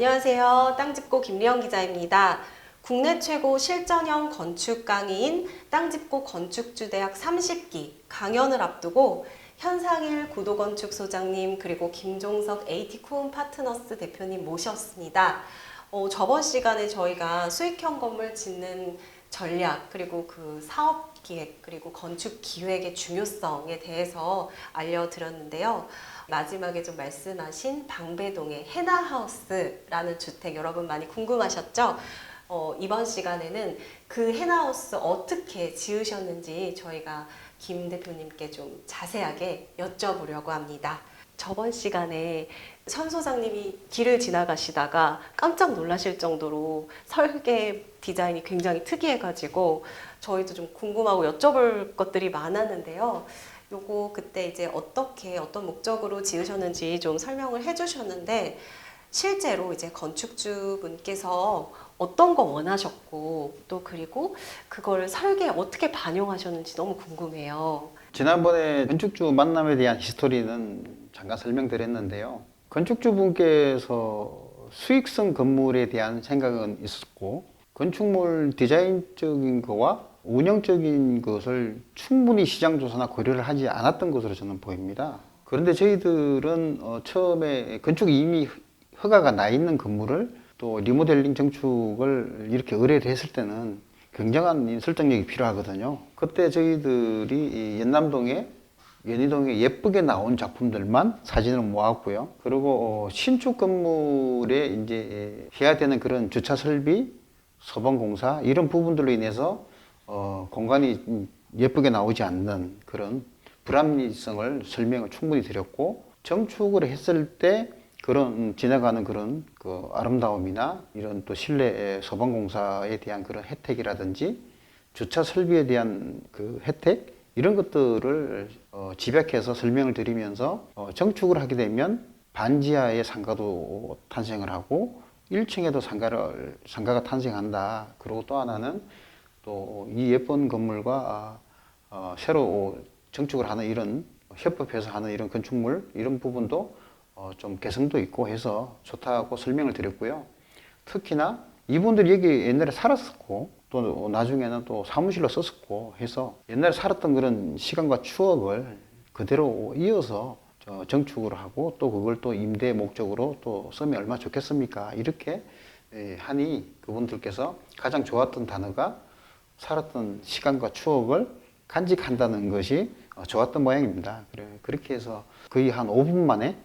안녕하세요. 땅짚고 김리영 기자입니다. 국내 최고 실전형 건축 강의인 땅짚고 건축주대학 30기 강연을 앞두고 현상일 구도건축소장님 그리고 김종석 AT쿠운 파트너스 대표님 모셨습니다. 저번 시간에 저희가 수익형 건물 짓는 전략 그리고 그 사업 기획 그리고 건축 기획의 중요성에 대해서 알려드렸는데요. 마지막에 좀 말씀하신 방배동의 해나하우스라는 주택 여러분 많이 궁금하셨죠? 이번 시간에는 그 해나하우스 어떻게 지으셨는지 저희가 김 대표님께 좀 자세하게 여쭤보려고 합니다. 저번 시간에 선 소장님이 길을 지나가시다가 깜짝 놀라실 정도로 설계 디자인이 굉장히 특이해가지고 저희도 좀 궁금하고 여쭤볼 것들이 많았는데요. 요거 그때 이제 어떤 목적으로 지으셨는지 좀 설명을 해주셨는데 실제로 이제 건축주분께서 어떤 거 원하셨고 또 그리고 그걸 설계에 어떻게 반영하셨는지 너무 궁금해요. 지난번에 건축주 만남에 대한 히스토리는 잠깐 설명드렸는데요. 건축주분께서 수익성 건물에 대한 생각은 있었고 건축물 디자인적인 거와 운영적인 것을 충분히 시장 조사나 고려를 하지 않았던 것으로 저는 보입니다. 그런데 저희들은 처음에 건축이 이미 허가가 나 있는 건물을 또 리모델링 정축을 이렇게 의뢰를 했을 때는 굉장한 설득력이 필요하거든요. 그때 저희들이 연남동에 연희동에 예쁘게 나온 작품들만 사진을 모았고요. 그리고 신축 건물에 이제 해야 되는 그런 주차 설비, 소방공사 이런 부분들로 인해서 공간이 예쁘게 나오지 않는 그런 불합리성을 설명을 충분히 드렸고 정축을 했을 때 그런 지나가는 그런 그 아름다움이나 이런 또 실내 소방공사에 대한 그런 혜택이라든지 주차 설비에 대한 그 혜택 이런 것들을 집약해서 설명을 드리면서 정축을 하게 되면 반지하에 상가도 탄생을 하고 1층에도 상가가 탄생한다. 그리고 또 하나는 또 이 예쁜 건물과 새로 정축을 하는 이런 협업해서 하는 이런 건축물 이런 부분도 좀 개성도 있고 해서 좋다고 설명을 드렸고요. 특히나 이분들이 여기 옛날에 살았었고 또 나중에는 또 사무실로 썼었고 해서 옛날에 살았던 그런 시간과 추억을 그대로 이어서 정축을 하고 또 그걸 또 임대 목적으로 또 쓰면 얼마나 좋겠습니까? 이렇게 하니 그분들께서 가장 좋았던 단어가 살았던 시간과 추억을 간직한다는 것이 좋았던 모양입니다. 그렇게 해서 거의 한 5분 만에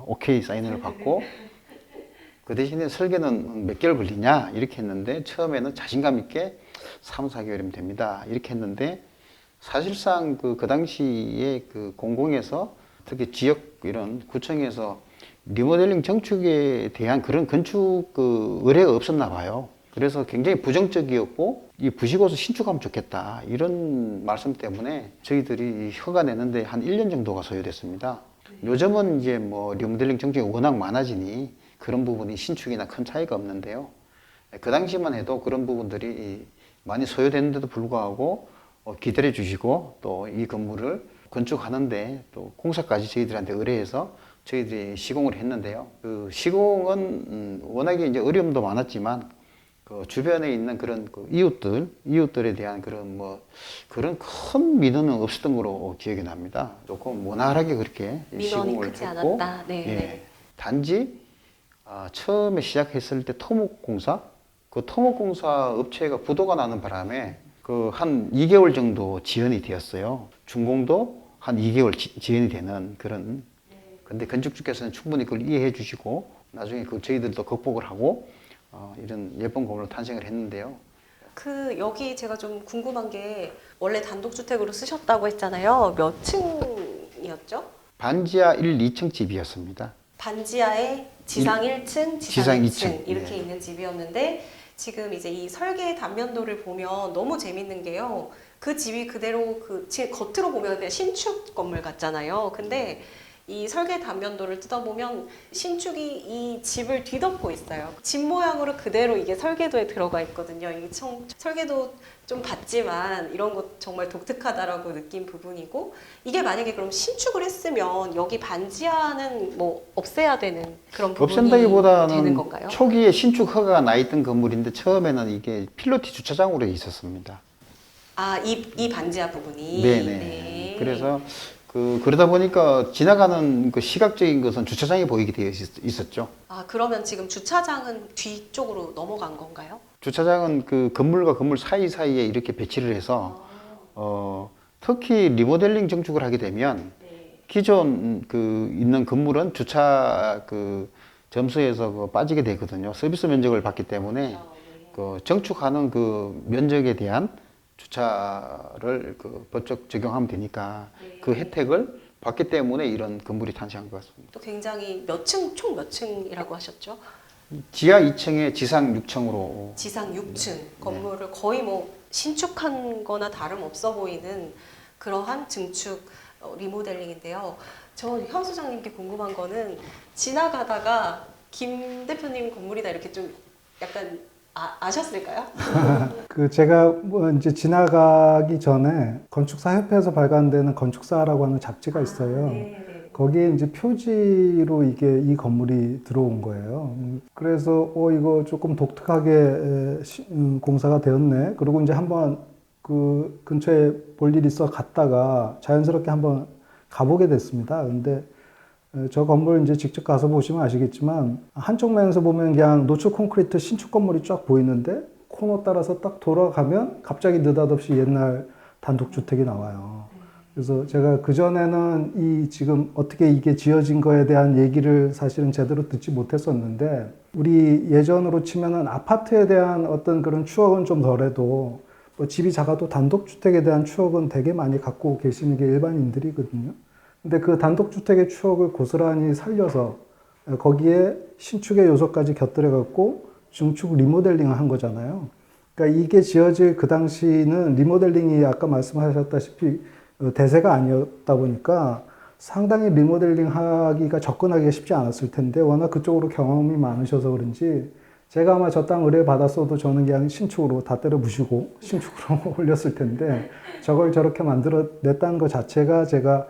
오케이 사인을 받고 그 대신에 설계는 몇 개월 걸리냐 이렇게 했는데 처음에는 자신감 있게 3, 4개월이면 됩니다. 이렇게 했는데 사실상 그 당시에 그 공공에서 특히 지역 이런 구청에서 리모델링 정축에 대한 그런 건축 그 의뢰가 없었나 봐요. 그래서 굉장히 부정적이었고 이 부시고서 신축하면 좋겠다 이런 말씀 때문에 저희들이 허가 내는데 한 1년 정도가 소요됐습니다. 요즘은 이제 뭐 리모델링 정책이 워낙 많아지니 그런 부분이 신축이나 큰 차이가 없는데요. 그 당시만 해도 그런 부분들이 많이 소요됐는데도 불구하고 기다려 주시고 또 이 건물을 건축하는데 또 공사까지 저희들한테 의뢰해서 저희들이 시공을 했는데요. 그 시공은 워낙에 이제 어려움도 많았지만 그 주변에 있는 그런 그 이웃들에 대한 그런 큰 민원은 없었던 걸로 기억이 납니다. 조금 원활하게 그렇게 시공을 크지 했고, 않았다. 네, 예, 네. 단지 처음에 시작했을 때 토목공사, 그 토목공사 업체가 부도가 나는 바람에 그 한 2개월 정도 지연이 되었어요. 준공도 한 2개월 지연이 되는 그런. 근데 건축주께서는 충분히 그걸 이해해 주시고 나중에 그 저희들도 극복을 하고 이런 예쁜 건물로 탄생을 했는데요. 여기 제가 좀 궁금한 게 원래 단독주택으로 쓰셨다고 했잖아요. 몇 층이었죠? 반지하 1, 2층 집이었습니다. 반지하에 지상 1층, 지상 지상 2층, 2층 이렇게 네. 있는 집이었는데 지금 이제 이 설계 단면도를 보면 너무 재밌는 게요. 그 집이 그대로 겉으로 보면 그냥 신축 건물 같잖아요. 근데 이 설계 단면도를 뜯어보면 신축이 이 집을 뒤덮고 있어요. 집 모양으로 그대로 이게 설계도에 들어가 있거든요. 이게 설계도 좀 봤지만 이런 것 정말 독특하다라고 느낀 부분이고, 이게 만약에 그럼 신축을 했으면 여기 반지하는 뭐 없애야 되는 그런 부분이 되는 없앤다기보다는 건가요? 초기에 신축 허가가 나 있던 건물인데 처음에는 이게 필로티 주차장으로 있었습니다. 아, 이 반지하 부분이. 네네. 네. 그래서 그러다 보니까 지나가는 그 시각적인 것은 주차장이 보이게 되어 있었죠. 아, 그러면 지금 주차장은 뒤쪽으로 넘어간 건가요? 주차장은 그 건물과 건물 사이사이에 이렇게 배치를 해서 특히 리모델링 정축을 하게 되면 네. 기존 있는 건물은 주차 점수에서 빠지게 되거든요. 서비스 면적을 받기 때문에 정축하는 그 면적에 대한 주차를 법적 적용하면 되니까 네. 그 혜택을 받기 때문에 이런 건물이 탄생한 것 같습니다. 또 굉장히 총 몇 층이라고 하셨죠? 지하 2층에 지상 6층으로 지상 6층 건물을 거의 뭐 신축한 거나 다름없어 보이는 그러한 증축 리모델링인데요. 저 현 소장님께 궁금한 거는 지나가다가 김 대표님 건물이다 이렇게 좀 약간 아셨을까요? 제가 뭐 이제 지나가기 전에 건축사 협회에서 발간되는 건축사라고 하는 잡지가 있어요. 네. 거기에 이제 표지로 이 건물이 들어온 거예요. 그래서 이거 조금 독특하게 공사가 되었네. 그리고 이제 한번 그 근처에 볼 일이 있어 갔다가 자연스럽게 한번 가보게 됐습니다. 근데 저 건물 이제 직접 가서 보시면 아시겠지만 한쪽 면에서 보면 그냥 노출 콘크리트 신축 건물이 쫙 보이는데 코너 따라서 딱 돌아가면 갑자기 느닷없이 옛날 단독주택이 나와요. 그래서 제가 그전에는 지금 어떻게 이게 지어진 거에 대한 얘기를 사실은 제대로 듣지 못했었는데, 우리 예전으로 치면은 아파트에 대한 어떤 그런 추억은 좀 덜해도 뭐 집이 작아도 단독주택에 대한 추억은 되게 많이 갖고 계시는 게 일반인들이거든요. 근데 그 단독주택의 추억을 고스란히 살려서 거기에 신축의 요소까지 곁들여 갖고 중축 리모델링을 한 거잖아요. 그러니까 이게 지어질 그 당시는 리모델링이 아까 말씀하셨다시피 대세가 아니었다 보니까 상당히 리모델링 하기가 접근하기가 쉽지 않았을 텐데, 워낙 그쪽으로 경험이 많으셔서 그런지 제가 아마 저 땅 의뢰 받았어도 저는 그냥 신축으로 다 때려 부시고 신축으로 올렸을 텐데, 저걸 저렇게 만들어냈다는 것 자체가 제가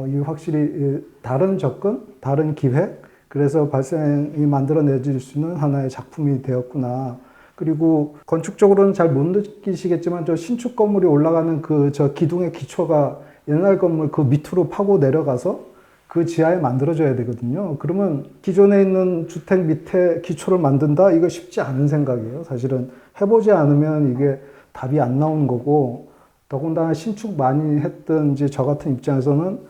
이 확실히 다른 접근, 다른 기획, 그래서 발생이 만들어내질 수 있는 하나의 작품이 되었구나. 그리고 건축적으로는 잘 못 느끼시겠지만 저 신축 건물이 올라가는 저 기둥의 기초가 옛날 건물 그 밑으로 파고 내려가서 그 지하에 만들어져야 되거든요. 그러면 기존에 있는 주택 밑에 기초를 만든다? 이거 쉽지 않은 생각이에요. 사실은 해보지 않으면 이게 답이 안 나오는 거고, 더군다나 신축 많이 했던 이제 저 같은 입장에서는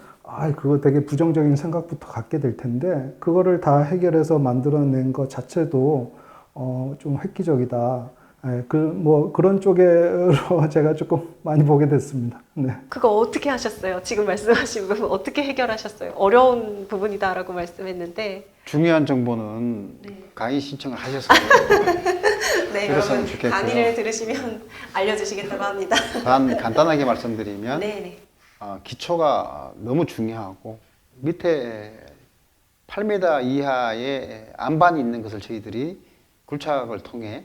그거 되게 부정적인 생각부터 갖게 될 텐데, 그거를 다 해결해서 만들어낸 것 자체도 좀 획기적이다. 그런 쪽으로 제가 조금 많이 보게 됐습니다. 네. 그거 어떻게 하셨어요? 지금 말씀하신 부분 어떻게 해결하셨어요? 어려운 부분이다라고 말씀했는데. 중요한 정보는 네. 강의 신청을 하셨어요. 네, 그랬으면 여러분 좋겠고요. 강의를 들으시면 알려주시겠다고 합니다. 단 간단하게 말씀드리면 네네. 기초가 너무 중요하고 밑에 8m 이하의 안반이 있는 것을 저희들이 굴착을 통해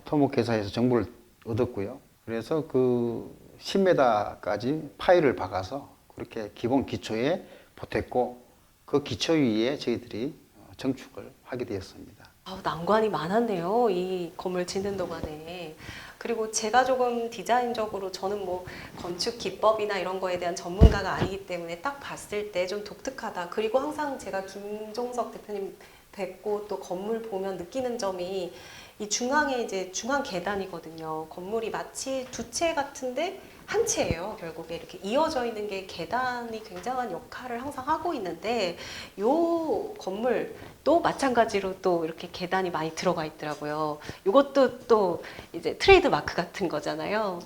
토목회사에서 정보를 얻었고요. 그래서 그 10m까지 파일을 박아서 그렇게 기본 기초에 보탰고, 그 기초 위에 저희들이 정축을 하게 되었습니다. 난관이 많았네요. 이 건물 짓는 동안에. 그리고 제가 조금 디자인적으로, 저는 뭐 건축 기법이나 이런 거에 대한 전문가가 아니기 때문에 딱 봤을 때 좀 독특하다. 그리고 항상 제가 김종석 대표님 뵙고 또 건물 보면 느끼는 점이, 이 중앙에 이제 중앙 계단이거든요. 건물이 마치 두 채 같은데 한 채예요. 결국에 이렇게 이어져 있는 게 계단이 굉장한 역할을 항상 하고 있는데, 요 건물도 마찬가지로 또 이렇게 계단이 많이 들어가 있더라고요. 이것도 또 이제 트레이드 마크 같은 거잖아요.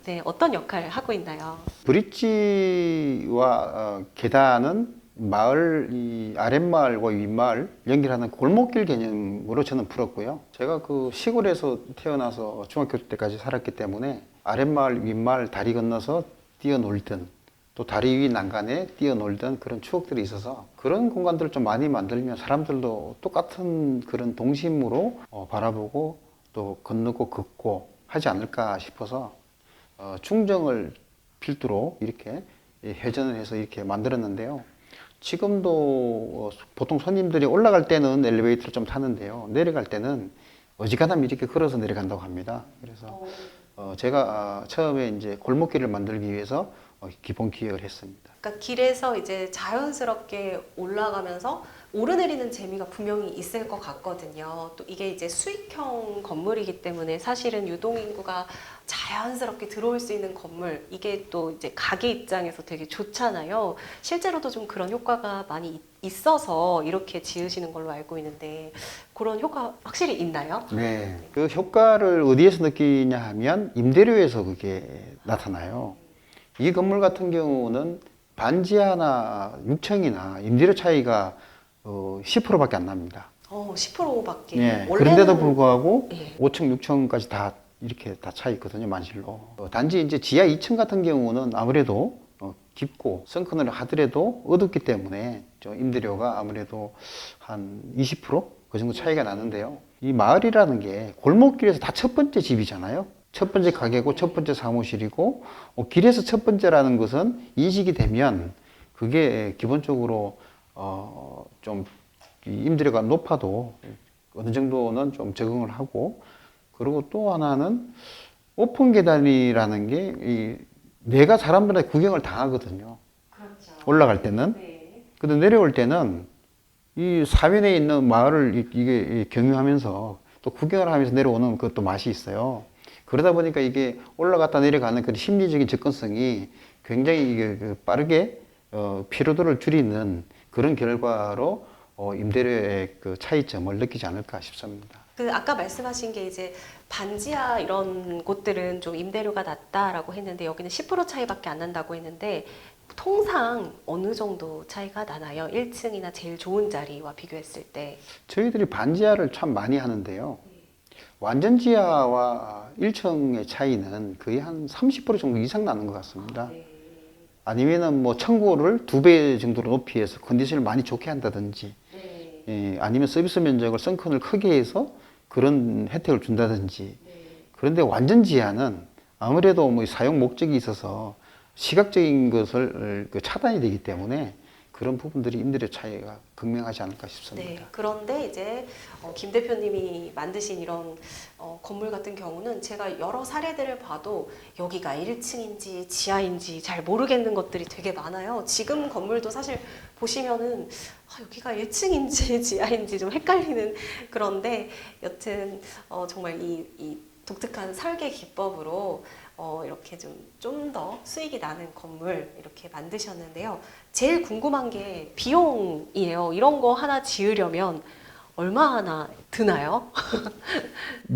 네, 어떤 역할을 하고 있나요? 브릿지와 계단은 이 아랫마을과 윗마을 연결하는 골목길 개념으로 저는 풀었고요. 제가 그 시골에서 태어나서 중학교 때까지 살았기 때문에 아랫마을, 윗마을 다리 건너서 뛰어놀던 또 다리 위 난간에 뛰어놀던 그런 추억들이 있어서 그런 공간들을 좀 많이 만들면 사람들도 똑같은 그런 동심으로 바라보고 또 건너고 걷고 하지 않을까 싶어서 충정을 필두로 이렇게 회전을 해서 이렇게 만들었는데요. 지금도 보통 손님들이 올라갈 때는 엘리베이터를 좀 타는데요. 내려갈 때는 어지간하면 이렇게 걸어서 내려간다고 합니다. 그래서 제가 처음에 이제 골목길을 만들기 위해서 기본 기획을 했습니다. 그러니까 길에서 이제 자연스럽게 올라가면서 오르내리는 재미가 분명히 있을 것 같거든요. 또 이게 이제 수익형 건물이기 때문에 사실은 유동인구가 자연스럽게 들어올 수 있는 건물, 이게 또 이제 가게 입장에서 되게 좋잖아요. 실제로도 좀 그런 효과가 많이 있어서 이렇게 지으시는 걸로 알고 있는데 그런 효과 확실히 있나요? 네. 그 효과를 어디에서 느끼냐 하면 임대료에서 그게 나타나요. 이 건물 같은 경우는 반지하나 6층이나 임대료 차이가 10%밖에 안 납니다. 10%밖에. 예, 원래는- 그런데도 불구하고 예. 5층, 6층까지 다 이렇게 다 차 있거든요, 만실로. 단지 이제 지하 2층 같은 경우는 아무래도 깊고 성큰을 하더라도 어둡기 때문에 임대료가 아무래도 한 20%? 그 정도 차이가 나는데요. 이 마을이라는 게 골목길에서 다 첫 번째 집이잖아요. 첫 번째 가게고 첫 번째 사무실이고 길에서 첫 번째라는 것은 인식이 되면 그게 기본적으로 좀 임대료가 높아도 어느 정도는 좀 적응을 하고, 그리고 또 하나는 오픈 계단이라는 게 내가 사람들한테 구경을 당하거든요. 그렇죠. 올라갈 때는. 네. 근데 내려올 때는 이 사면에 있는 마을을 이게 경유하면서 또 구경을 하면서 내려오는 그것도 맛이 있어요. 그러다 보니까 이게 올라갔다 내려가는 그 심리적인 접근성이 굉장히 이게 빠르게 피로도를 줄이는 그런 결과로 임대료의 그 차이점을 느끼지 않을까 싶습니다. 그 아까 말씀하신 게 이제 반지하 이런 곳들은 좀 임대료가 낮다라고 했는데 여기는 10% 차이밖에 안 난다고 했는데 통상 어느 정도 차이가 나나요? 1층이나 제일 좋은 자리와 비교했을 때. 저희들이 반지하를 참 많이 하는데요. 완전 지하와 1층의 차이는 거의 한 30% 정도 이상 나는 것 같습니다. 네. 아니면은 뭐 청구를 2배 정도로 높이해서 컨디션을 많이 좋게 한다든지, 네. 예, 아니면 서비스 면적을 선큰을 크게 해서 그런 혜택을 준다든지. 그런데 완전 지하는 아무래도 뭐 사용 목적이 있어서 시각적인 것을 차단이 되기 때문에 그런 부분들이 임대료 차이가 극명하지 않을까 싶습니다. 네, 그런데 이제 김 대표님이 만드신 이런 건물 같은 경우는 제가 여러 사례들을 봐도 여기가 1층인지 지하인지 잘 모르겠는 것들이 되게 많아요. 지금 건물도 사실 보시면은 여기가 1층인지 지하인지 좀 헷갈리는, 그런데 여튼 정말 이 독특한 설계 기법으로 이렇게 좀 더 수익이 나는 건물 이렇게 만드셨는데요. 제일 궁금한 게 비용이에요. 이런 거 하나 지으려면 얼마나 드나요?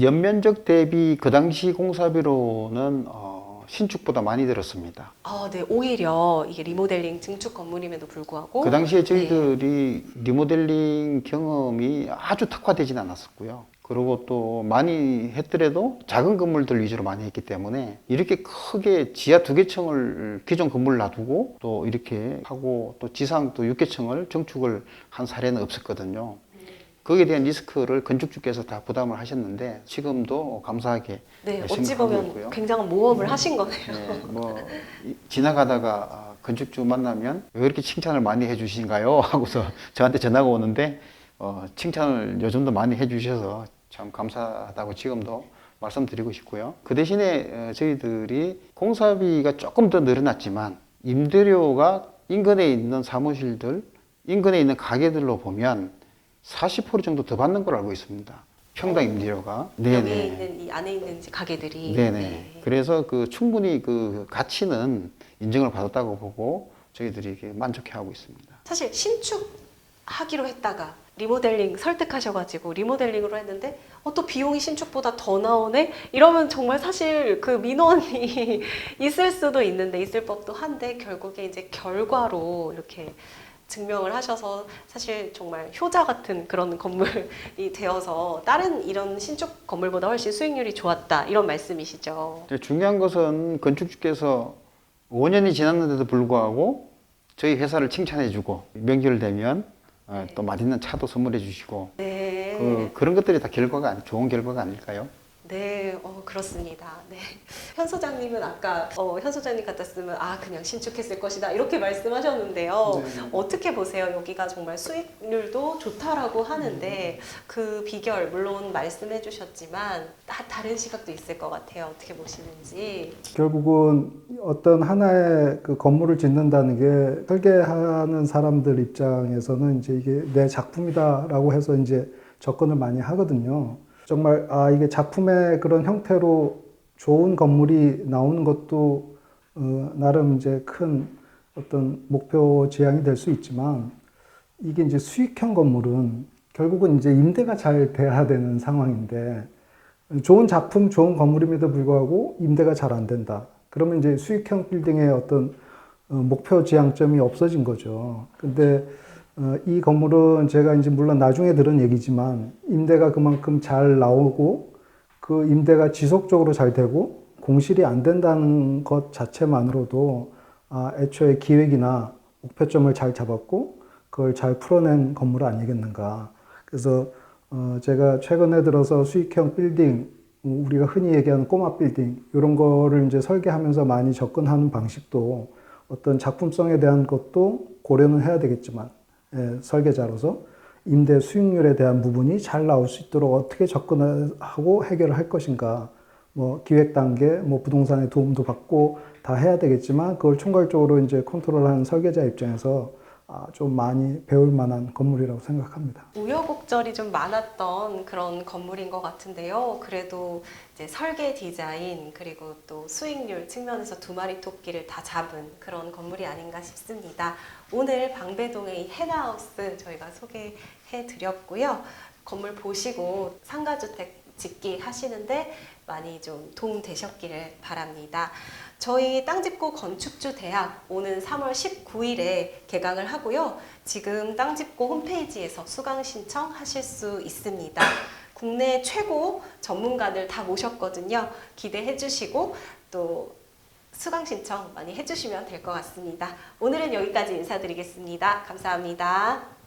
연면적 대비 그 당시 공사비로는 신축보다 많이 들었습니다. 네, 오히려 이게 리모델링 증축 건물임에도 불구하고 그 당시에 저희들이 리모델링 경험이 아주 특화되진 않았었고요. 그리고 또 많이 했더라도 작은 건물들 위주로 많이 했기 때문에 이렇게 크게 지하 2개층을 기존 건물 놔두고 또 이렇게 하고 또 지상 또 6개층을 증축을 한 사례는 없었거든요. 거기에 대한 리스크를 건축주께서 다 부담을 하셨는데 지금도 감사하게 네, 열심히 어찌 하고 보면 있고요. 굉장한 모험을 하신 거네요. 네, 지나가다가 건축주 만나면 왜 이렇게 칭찬을 많이 해주신가요? 하고서 저한테 전화가 오는데 칭찬을 요즘도 많이 해주셔서 참 감사하다고 지금도 말씀드리고 싶고요. 그 대신에 저희들이 공사비가 조금 더 늘어났지만 임대료가 인근에 있는 사무실들, 인근에 있는 가게들로 보면 40% 정도 더 받는 걸로 알고 있습니다. 평당 임대료가. 여기 있는 이 안에 있는 가게들이. 네네. 네. 그래서 충분히 그 가치는 인정을 받았다고 보고 저희들이 이렇게 만족해하고 있습니다. 사실 신축하기로 했다가 리모델링 설득하셔가지고 리모델링으로 했는데 또 비용이 신축보다 더 나오네? 이러면 정말 사실 그 민원이 있을 수도 있는데 있을 법도 한데 결국에 이제 결과로 이렇게 증명을 하셔서 사실 정말 효자 같은 그런 건물이 되어서 다른 이런 신축 건물보다 훨씬 수익률이 좋았다 이런 말씀이시죠. 중요한 것은 건축주께서 5년이 지났는데도 불구하고 저희 회사를 칭찬해주고 명절 되면 또 맛있는 차도 선물해 주시고 네. 그런 것들이 다 좋은 결과가 아닐까요? 네, 그렇습니다. 네. 현 소장님은 아까 현 소장님 같았으면 그냥 신축했을 것이다 이렇게 말씀하셨는데요. 네. 어떻게 보세요? 여기가 정말 수익률도 좋다라고 하는데 그 비결 물론 말씀해 주셨지만 다른 시각도 있을 것 같아요. 어떻게 보시는지. 결국은 어떤 하나의 그 건물을 짓는다는 게 설계하는 사람들 입장에서는 이제 이게 내 작품이다라고 해서 이제 접근을 많이 하거든요. 정말 이게 작품의 그런 형태로 좋은 건물이 나오는 것도 나름 이제 큰 어떤 목표 지향이 될 수 있지만 이게 이제 수익형 건물은 결국은 이제 임대가 잘 돼야 되는 상황인데 좋은 작품, 좋은 건물임에도 불구하고 임대가 잘 안 된다. 그러면 이제 수익형 빌딩의 어떤 목표 지향점이 없어진 거죠. 근데 이 건물은 제가 이제 물론 나중에 들은 얘기지만 임대가 그만큼 잘 나오고 그 임대가 지속적으로 잘 되고 공실이 안 된다는 것 자체만으로도 애초에 기획이나 목표점을 잘 잡았고 그걸 잘 풀어낸 건물 아니겠는가. 그래서 제가 최근에 들어서 수익형 빌딩, 우리가 흔히 얘기하는 꼬마 빌딩 이런 거를 이제 설계하면서 많이 접근하는 방식도 어떤 작품성에 대한 것도 고려는 해야 되겠지만 설계자로서 임대 수익률에 대한 부분이 잘 나올 수 있도록 어떻게 접근하고 해결을 할 것인가. 뭐 기획 단계, 뭐 부동산의 도움도 받고 다 해야 되겠지만 그걸 총괄적으로 이제 컨트롤하는 설계자 입장에서 좀 많이 배울 만한 건물이라고 생각합니다. 우여곡절이 좀 많았던 그런 건물인 것 같은데요. 그래도 이제 설계 디자인 그리고 또 수익률 측면에서 두 마리 토끼를 다 잡은 그런 건물이 아닌가 싶습니다. 오늘 방배동의 이 헨하우스 저희가 소개해 드렸고요. 건물 보시고 상가주택 짓기 하시는데 많이 좀 도움 되셨기를 바랍니다. 저희 땅짚고 건축주 대학 오는 3월 19일에 개강을 하고요. 지금 땅짚고 홈페이지에서 수강 신청하실 수 있습니다. 국내 최고 전문가들 다 모셨거든요. 기대해 주시고 또 수강 신청 많이 해주시면 될 것 같습니다. 오늘은 여기까지 인사드리겠습니다. 감사합니다.